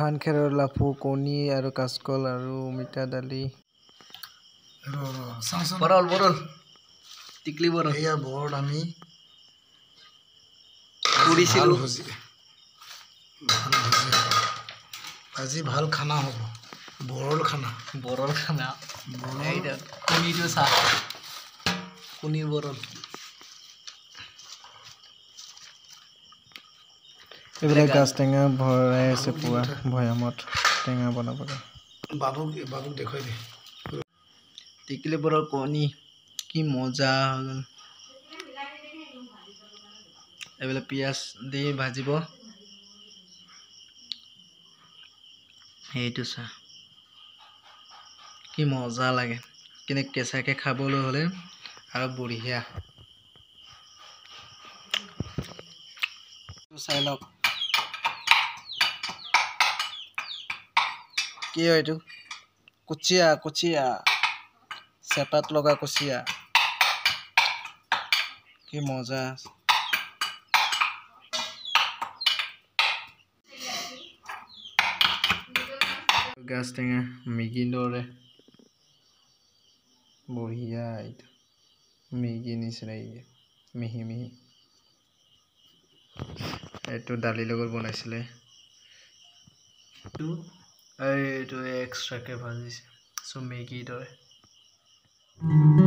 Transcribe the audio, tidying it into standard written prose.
ধান খেৰৰ লাফু কণী আৰু কাচকল আৰু মিঠা দালি বৰল বৰল টিকলি বৰল এয়া বৰল আমি পুৰিছিলোঁ আজি ভাল খানা হ'ব বৰল খানা কণীটো চাহ কণীৰ বৰল এইবিলাক গাছ টেঙা ভৰাই আছে পুৱা ভৈয়ামত টেঙা বনাবলৈ বাবুক দেখুৱাই দে টিকলি বৰল কণী কি মজা হ'ল এইবিলাক পিঁয়াজ দি ভাজিব সেইটো চাহ কি মজা লাগে কিন্তু কেঁচাকৈ খাবলৈ হ'লে আৰু বঢ়িয়া চাই লওক কি হয় এইটো কুচিয়া চেপাত লগা কুচিয়া কি মজা গাছ টেঙা মেগীৰ দৰে বঢ়িয়া এইটো মেগী নিচিনা মিহি এইটো দালিৰ লগত বনাইছিলে এইটো এক্সট্ৰাকে ভাজিছে মেগীৰ দৰে